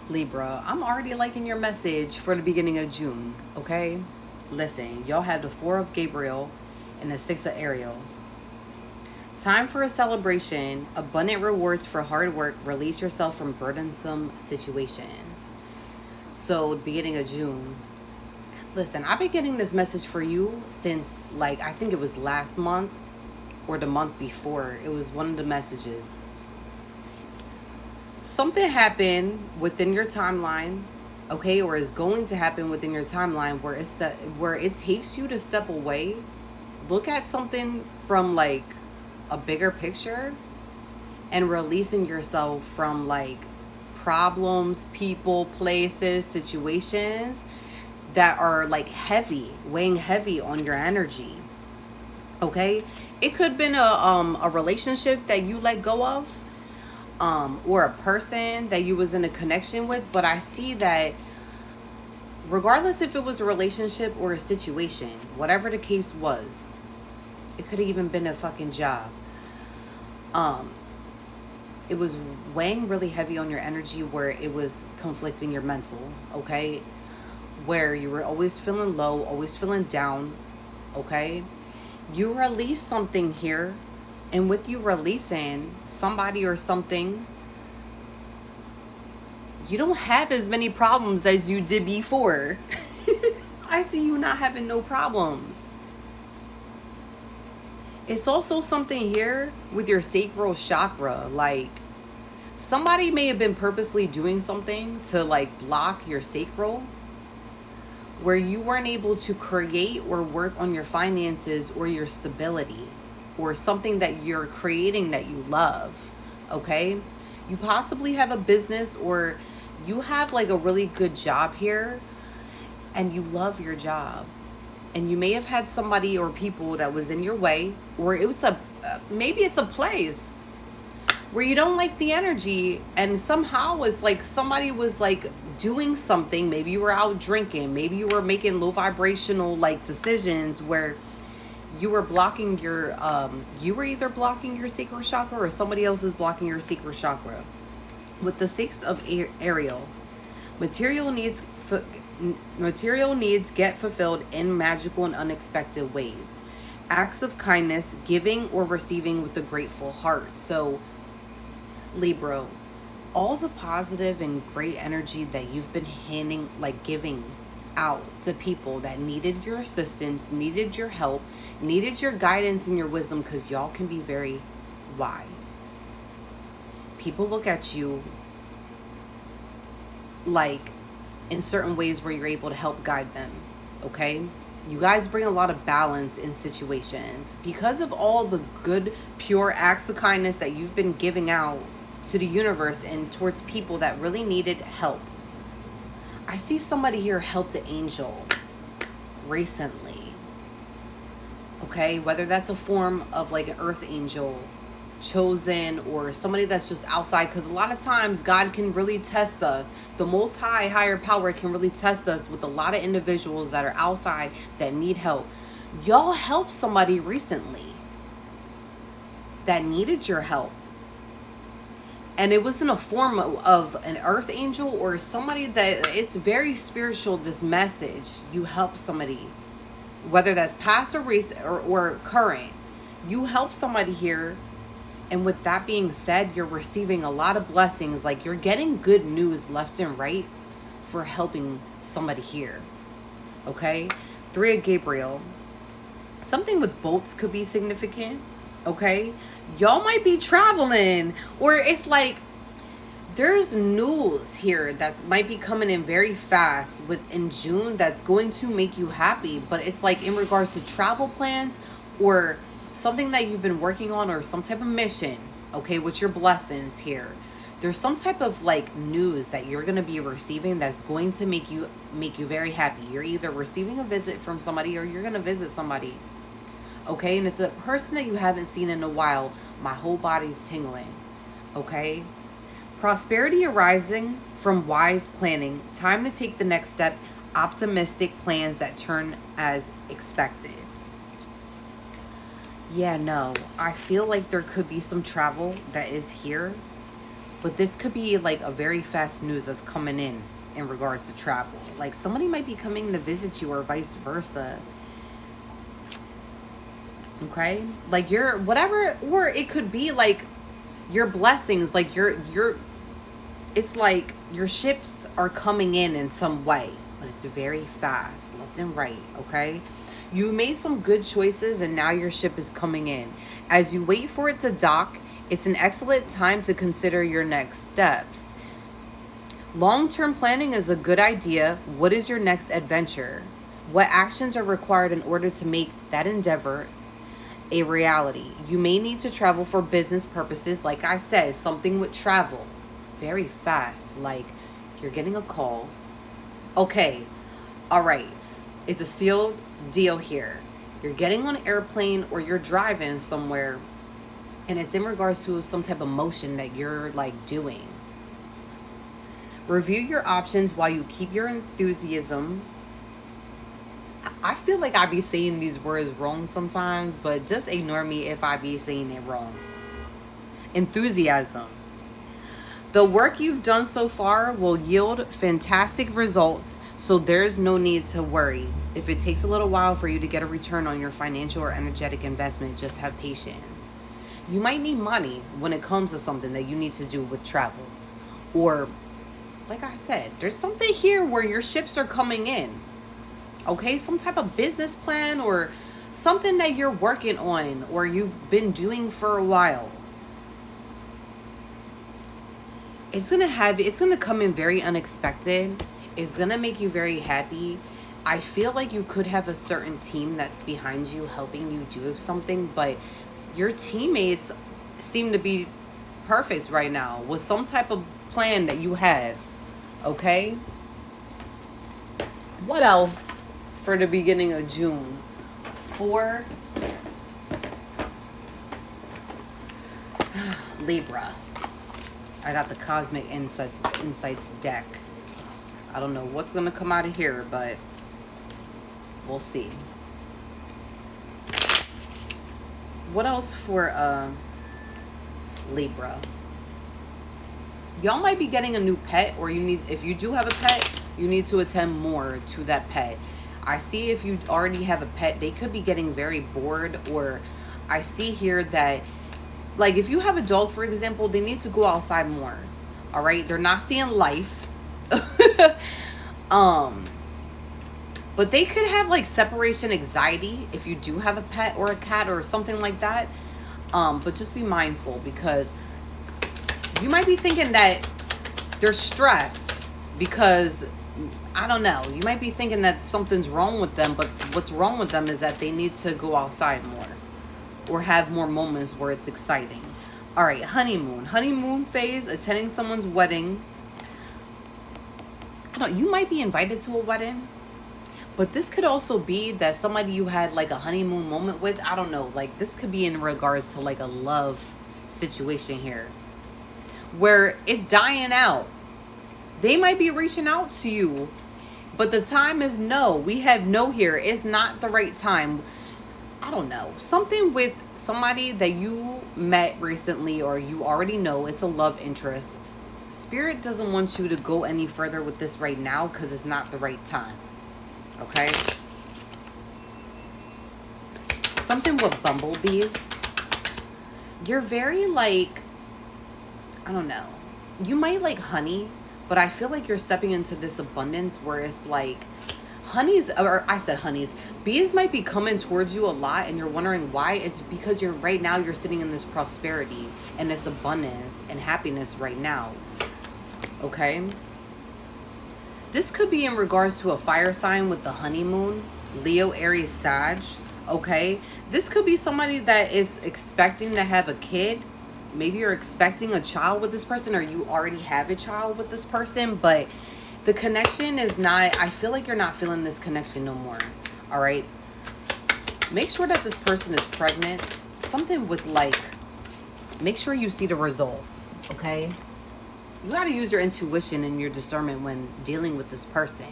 Libra, I'm already liking your message for the beginning of June, okay? Listen, y'all have the Four of Gabriel and the Six of Ariel. Time for a celebration, abundant rewards for hard work, release yourself from burdensome situations. So, beginning of June. Listen, I've been getting this message for you since, like, I think it was last month or the month before. It was one of the messages. Something happened within your timeline, okay, or is going to happen within your timeline where it takes you to step away, look at something from like a bigger picture, and releasing yourself from like problems, people, places, situations that are like heavy, weighing heavy on your energy. Okay, it could have been a relationship that you let go of, or a person that you was in a connection with. But I see that regardless if it was a relationship or a situation, whatever the case was, it could have even been a fucking job. It was weighing really heavy on your energy, where it was conflicting your mental, okay? Where you were always feeling low, always feeling down, okay? You released something here, and with you releasing somebody or something, you don't have as many problems as you did before. I see you not having no problems. It's also something here with your sacral chakra. Like, somebody may have been purposely doing something to like block your sacral, where you weren't able to create or work on your finances or your stability, or something that you're creating that you love, okay? You possibly have a business, or you have like a really good job here and you love your job. And you may have had somebody or people that was in your way, or it was maybe it's a place where you don't like the energy, and somehow it's like somebody was like doing something. Maybe you were out drinking, maybe you were making low vibrational like decisions where you were blocking your you were either blocking your sacral chakra, or somebody else was blocking your sacral chakra. With the Six of Ariel, material needs get fulfilled in magical and unexpected ways. Acts of kindness, giving or receiving with a grateful heart. So, Libra, all the positive and great energy that you've been giving out to people that needed your assistance, needed your help, needed your guidance and your wisdom, because y'all can be very wise. People look at you like in certain ways where you're able to help guide them, okay? You guys bring a lot of balance in situations because of all the good, pure acts of kindness that you've been giving out to the universe and towards people that really needed help. I see somebody here helped an angel recently, okay? Whether that's a form of like an earth angel, chosen, or somebody that's just outside, because a lot of times God can really test us. The most higher power can really test us with a lot of individuals that are outside that need help. Y'all helped somebody recently that needed your help, and it was in a form of an earth angel or somebody that it's very spiritual. This message, you help somebody, whether that's past or recent or current. You help somebody here. And with that being said, you're receiving a lot of blessings. Like, you're getting good news left and right for helping somebody here. Okay? Three of Gabriel. Something with boats could be significant. Okay? Y'all might be traveling. Or it's like there's news here that might be coming in very fast in June that's going to make you happy. But it's like in regards to travel plans, or something that you've been working on, or some type of mission, okay, with your blessings here. There's some type of like news that you're going to be receiving that's going to make you very happy. You're either receiving a visit from somebody, or you're going to visit somebody, okay? And it's a person that you haven't seen in a while. My whole body's tingling, okay? Prosperity arising from wise planning. Time to take the next step. Optimistic plans that turn as expected. Yeah, no, I feel like there could be some travel that is here. But this could be like a very fast news that's coming in regards to travel. Like somebody might be coming to visit you or vice versa. Okay? Like your whatever, or it could be like your blessings, like your it's like your ships are coming in some way, but it's very fast, left and right, okay? You made some good choices and now your ship is coming in. As you wait for it to dock, it's an excellent time to consider your next steps. Long-term planning is a good idea. What is your next adventure? What actions are required in order to make that endeavor a reality? You may need to travel for business purposes. Like I said, something with travel. Very fast. Like you're getting a call. Okay. All right. It's a sealed deal here. You're getting on an airplane or you're driving somewhere, and it's in regards to some type of motion that you're like doing. Review your options while you keep your enthusiasm. I feel like I be saying these words wrong sometimes, but just ignore me if I be saying it wrong. Enthusiasm. The work you've done so far will yield fantastic results, so there's no need to worry. If it takes a little while for you to get a return on your financial or energetic investment, just have patience. You might need money when it comes to something that you need to do with travel. Or, like I said, there's something here where your ships are coming in. Okay, some type of business plan or something that you're working on or you've been doing for a while. It's gonna come in very unexpected. It's gonna make you very happy. I feel like you could have a certain team that's behind you helping you do something, but your teammates seem to be perfect right now with some type of plan that you have. Okay? What else for the beginning of June? For Libra. I got the Cosmic Insights deck. I don't know what's going to come out of here, but we'll see. What else for Libra? Y'all might be getting a new pet, or if you do have a pet, you need to attend more to that pet. I see if you already have a pet, they could be getting very bored, or I see here that, like, if you have a dog, for example, they need to go outside more. All right? They're not seeing life. But they could have, like, separation anxiety if you do have a pet or a cat or something like that. But just be mindful, because you might be thinking that they're stressed because, I don't know, you might be thinking that something's wrong with them, but what's wrong with them is that they need to go outside more or have more moments where it's exciting. All right, honeymoon phase, attending someone's wedding. You might be invited to a wedding, but this could also be that somebody you had like a honeymoon moment with. I don't know, like this could be in regards to like a love situation here where it's dying out. They might be reaching out to you, but the time is no. We have no here. It's not the right time. I don't know. Something with somebody that you met recently or you already know. It's a love interest. Spirit doesn't want you to go any further with this right now because it's not the right time. Okay? Something with bumblebees. You're very like, I don't know. You might like honey, but I feel like you're stepping into this abundance where it's like bees might be coming towards you a lot and you're wondering why. It's because right now you're sitting in this prosperity and this abundance and happiness right now. Okay? This could be in regards to a fire sign with the honeymoon, Leo, Aries, Sag. Okay? This could be somebody that is expecting to have a kid. Maybe you're expecting a child with this person, or you already have a child with this person, but the connection is not, I feel like you're not feeling this connection no more. All right? Make sure that this person is pregnant. Something with like, make sure you see the results. Okay? You got to use your intuition and your discernment when dealing with this person.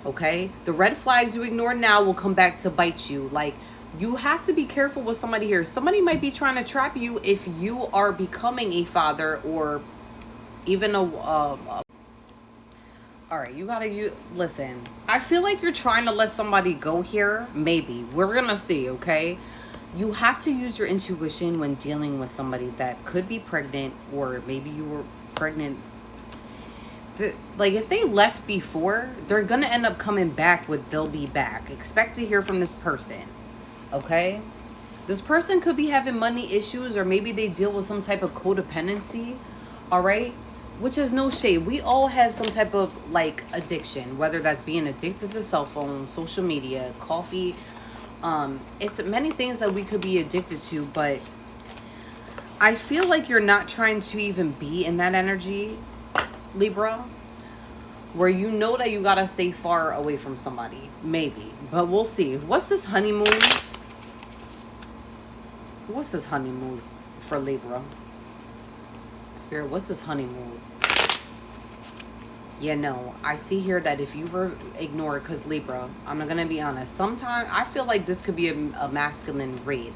Okay? The red flags you ignore now will come back to bite you. Like, You have to be careful with somebody here. Somebody might be trying to trap you if you are becoming a father, or even a all right, listen. I feel like you're trying to let somebody go here. Maybe. We're going to see, okay? You have to use your intuition when dealing with somebody that could be pregnant, or maybe you were pregnant. Like, if they left before, they're going to end up coming back with they'll be back. Expect to hear from this person, okay? This person could be having money issues, or maybe they deal with some type of codependency, all right? Which is no shade. We all have some type of, like, addiction, whether that's being addicted to cell phone, social media, coffee. It's many things that we could be addicted to, but I feel like you're not trying to even be in that energy, Libra, where you know that you gotta stay far away from somebody. Maybe, but we'll see. What's this honeymoon? What's this honeymoon for Libra? Spirit, what's this honeymoon? Yeah, no, I see here that if you were ignored, because Libra, I'm not gonna be honest, sometimes I feel like this could be a masculine raid,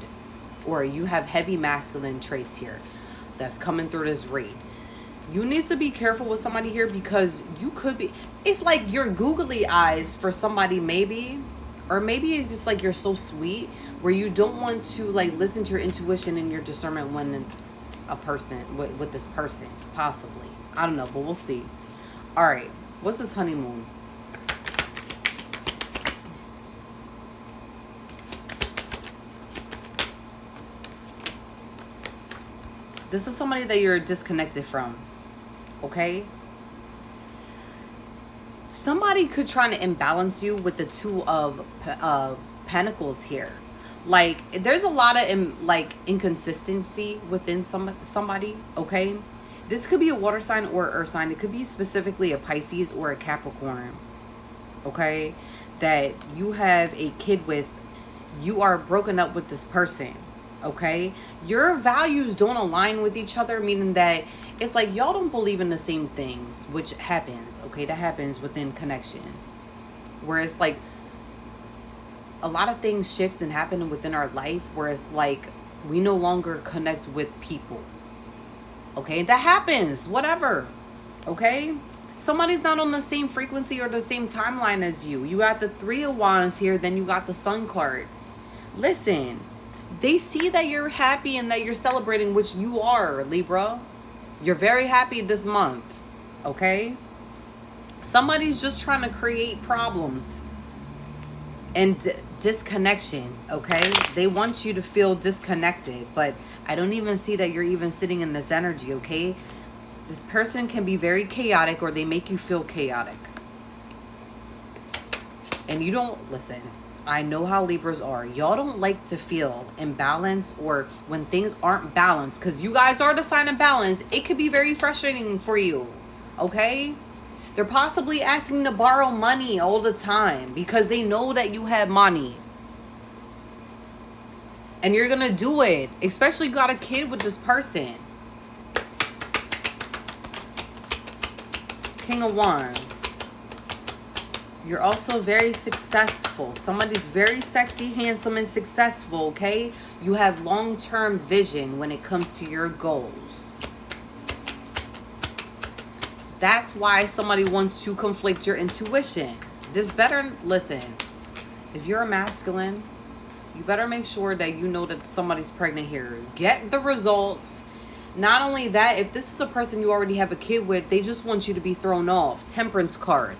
or you have heavy masculine traits here that's coming through this raid. You need to be careful with somebody here, because you could be, it's like your googly eyes for somebody, maybe, or maybe it's just like you're so sweet where you don't want to, like, listen to your intuition and your discernment when a person with this person, possibly. I don't know, but we'll see. All right, what's this honeymoon? This is somebody that you're disconnected from, okay? Somebody could try to imbalance you with the Two of Pentacles here. Like, there's a lot of inconsistency within somebody, okay? This could be a water sign or earth sign. It could be specifically a Pisces or a Capricorn, okay? That you have a kid with. You are broken up with this person, okay? Your values don't align with each other, meaning that it's like y'all don't believe in the same things, which happens, okay? That happens within connections, where it's like a lot of things shift and happen within our life, where it's like we no longer connect with people, okay? That happens, whatever, okay? Somebody's not on the same frequency or the same timeline as you. You got the Three of Wands here, then you got the Sun card. Listen, they see that you're happy and that you're celebrating, which you are, Libra. You're very happy this month, okay? Somebody's just trying to create problems and disconnection, okay? They want you to feel disconnected, but I don't even see that you're even sitting in this energy, okay? This person can be very chaotic, or they make you feel chaotic. And you don't, listen, I know how Libras are. Y'all don't like to feel imbalanced, or when things aren't balanced, because you guys are the sign of balance. It could be very frustrating for you, okay? They're possibly asking to borrow money all the time because they know that you have money. And you're going to do it. Especially you got a kid with this person. King of Wands. You're also very successful. Somebody's very sexy, handsome, and successful, okay? You have long-term vision when it comes to your goals. That's why somebody wants to conflict your intuition. This better, listen, if you're a masculine, you better make sure that you know that somebody's pregnant here. Get the results. Not only that, if this is a person you already have a kid with, they just want you to be thrown off. Temperance card.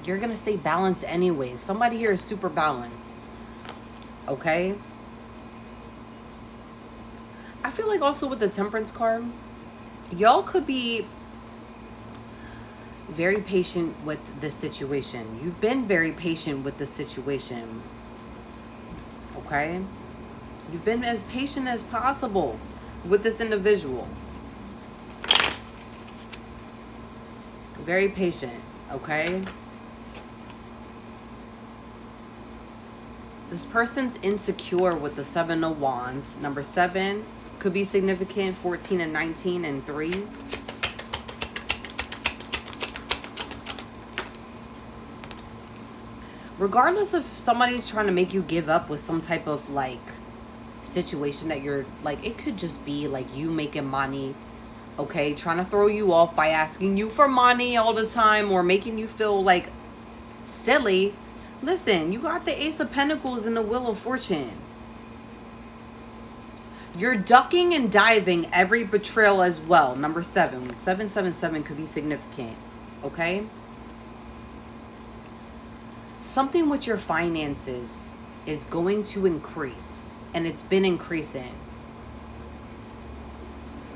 You're going to stay balanced anyway. Somebody here is super balanced. Okay? I feel like also with the Temperance card, y'all could be very patient with this situation. You've been very patient with the situation. Okay? You've been as patient as possible with this individual. Very patient. Okay? This person's insecure with the Seven of Wands. Number 7 could be significant. 14 and 19 and 3. regardless if somebody's trying to make you give up with some type of like situation that you're like, it could just be like you making money, okay, trying to throw you off by asking you for money all the time or making you feel like silly. Listen, you got the Ace of Pentacles and the Wheel of Fortune. You're ducking and diving every betrayal as well. Number 7. 777 could be significant, okay? Something with your finances is going to increase, and it's been increasing.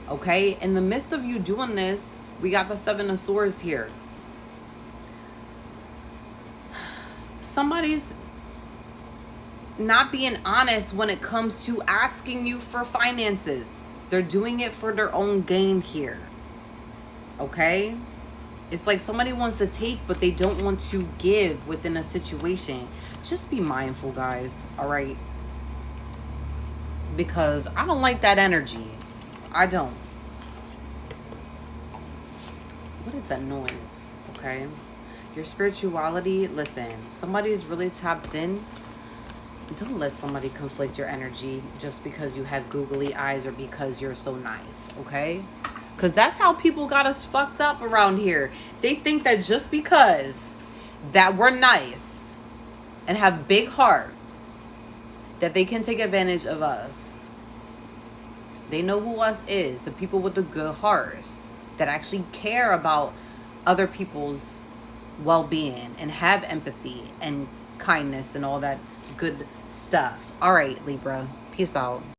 Okay? In the midst of you doing this, we got the 7 of Swords here. Somebody's not being honest when it comes to asking you for finances. They're doing it for their own gain here. Okay? It's like somebody wants to take, but they don't want to give within a situation. Just be mindful, guys. All right? Because I don't like that energy. I don't. What is that noise? Okay? Your spirituality, listen, somebody's really tapped in. Don't let somebody conflict your energy just because you have googly eyes or because you're so nice, okay? Because that's how people got us fucked up around here. They think that just because that we're nice and have big heart, that they can take advantage of us. They know who us is, the people with the good hearts that actually care about other people's well-being and have empathy and kindness and all that good stuff. All right, Libra. Peace out.